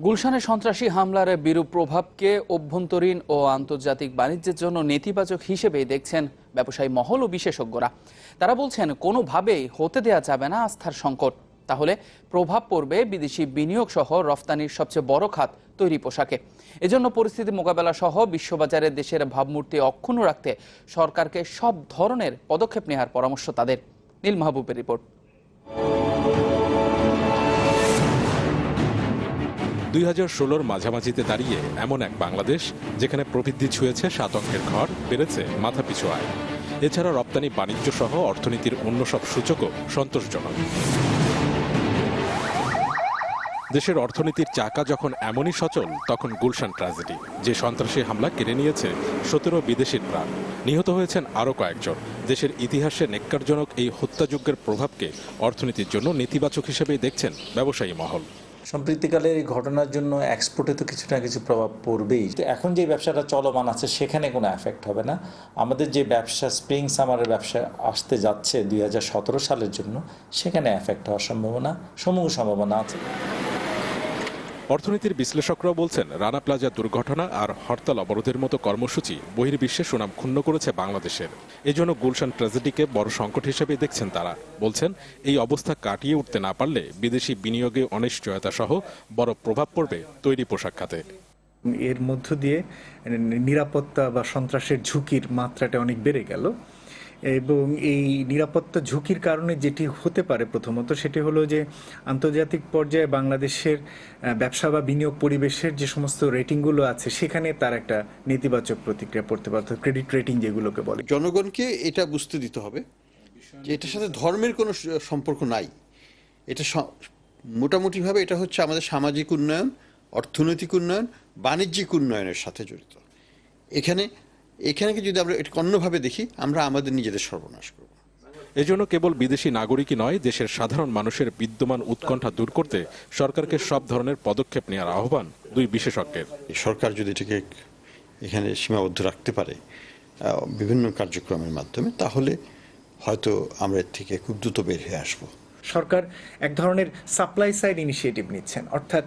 গুলশানে সন্ত্রাসী হামলার বিরূপ প্রভাবকে অভ্যন্তরীণ ও আন্তর্জাতিক বাণিজ্যের জন্য নেতিবাচক হিসেবেই দেখছেন ব্যবসায়ী মহল ও বিশেষজ্ঞরা। তারা বলছেন কোনোভাবেই হতে দেয়া যাবে না আস্থার সংকট। তাহলে প্রভাব পড়বে বিদেশি বিনিয়োগ সহ রফতানির সবচেয়ে বড় খাত তৈরি পোশাকে। এজন্য পরিস্থিতি মোকাবেলা সহ বিশ্ববাজারে দেশের ভাবমূর্তি অক্ষুণ্ণ রাখতে সরকারকে সব ধরনের পদক্ষেপ নেওয়ার পরামর্শ তাদের। নীল মাহবুবের রিপোর্ট। 2016-র মাঝামাঝিতে দাঁড়িয়ে এমন এক বাংলাদেশ যেখানে প্রবৃদ্ধি ছুঁয়েছে 7 অঙ্কের ঘর, বেড়েছে মাথাপিছু আয়। এছাড়া রপ্তানি বাণিজ্য সহ অর্থনীতির অন্য সব সূচকও সন্তোষজনক। দেশের অর্থনীতির চাকা যখন এমনই সচল, তখন গুলশান ট্র্যাজেডি, যে সন্ত্রাসী হামলা কেড়ে নিয়েছে 17 বিদেশির প্রাণ, নিহত হয়েছেন আরও কয়েকজন। দেশের ইতিহাসে নেক্কারজনক এই হত্যাযজ্ঞের প্রভাবকে অর্থনীতির জন্য নেতিবাচক হিসেবেই দেখছেন ব্যবসায়ী মহল। সম্প্রতিকালের এই ঘটনার জন্য এক্সপোর্টে তো কিছু না কিছু প্রভাব পড়বেই। এখন যে ব্যবসাটা চলমান আছে সেখানে কোনো এফেক্ট হবে না। আমাদের যে ব্যবসা স্প্রিং সামারের ব্যবসা আসতে যাচ্ছে 2017 সালের জন্য, সেখানে এফেক্ট হওয়ার সম্ভাবনা আছে। অর্থনীতির বিশ্লেষকরাও বলছেন, রানা প্লাজা দুর্ঘটনা আর হরতাল অবরোধের মতো কর্মসূচি বহির্বিশ্বে সুনাম ক্ষুণ্ণ করেছে বাংলাদেশের। এজন্য গুলশান ট্র্যাজেডিকে বড় সংকট হিসেবে দেখছেন তারা। বলছেন, এই অবস্থা কাটিয়ে উঠতে না পারলে বিদেশি বিনিয়োগে অনিশ্চয়তা সহ বড় প্রভাব পড়বে তৈরি পোশাক খাতে। এর মধ্য দিয়ে নিরাপত্তা বা সন্ত্রাসের ঝুঁকির মাত্রাটা অনেক বেড়ে গেল, এবং এই নিরাপত্তা ঝুঁকির কারণে যেটি হতে পারে প্রথমত সেটি হলো যে আন্তর্জাতিক পর্যায়ে বাংলাদেশের ব্যবসা বা বিনিয়োগ পরিবেশের যে সমস্ত রেটিংগুলো আছে সেখানে তার একটা নেতিবাচক প্রতিক্রিয়া পড়তে পারে, ক্রেডিট রেটিং যেগুলোকে বলে। জনগণকে এটা বুঝতে দিতে হবে যে এটার সাথে ধর্মের কোনো সম্পর্ক নাই। এটা মোটামুটিভাবে এটা হচ্ছে আমাদের সামাজিক উন্নয়ন, অর্থনৈতিক উন্নয়ন, বাণিজ্যিক উন্নয়নের সাথে জড়িত। এখানে যদি আমরা এটা অন্যভাবে দেখি, আমরা আমাদের নিজেদের সর্বনাশ করব। এজন্য কেবল বিদেশি নাগরিকই নয়, দেশের সাধারণ মানুষের বিদ্যমান উৎকণ্ঠা দূর করতে সরকারকে সব ধরনের পদক্ষেপ নেওয়ার আহ্বান দুই বিশেষজ্ঞের। সরকার যদি এটাকে এখানে সীমাবদ্ধ রাখতে পারে বিভিন্ন কার্যক্রমের মাধ্যমে, তাহলে হয়তো আমরা এর থেকে খুব দ্রুত বের হয়ে আসবো। সরকার এক ধরনের সাপ্লাই সাইড ইনিশিয়েটিভ নিচ্ছেন, অর্থাৎ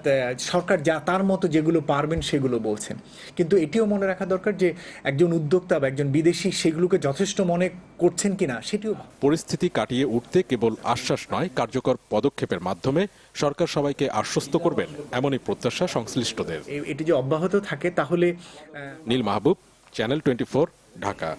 সরকার যা তার মতো যেগুলো পারবেন সেগুলো বলছেন, কিন্তু এটিও মনে রাখা দরকার যে একজন উদ্যোক্তা বা একজন বিদেশি সেগুলোকে যথেষ্ট মনে করছেন কিনা সেটিও। পরিস্থিতি কাটিয়ে উঠতে কেবল আশ্বাস নয়, কার্যকর পদক্ষেপের মাধ্যমে সরকার সবাইকে আশ্বস্ত করবেন, এমনই প্রত্যাশা সংশ্লিষ্টদের। এটি যে অব্যাহত থাকে তাহলে। নীল মাহবুব, চ্যানেল 24, ঢাকা।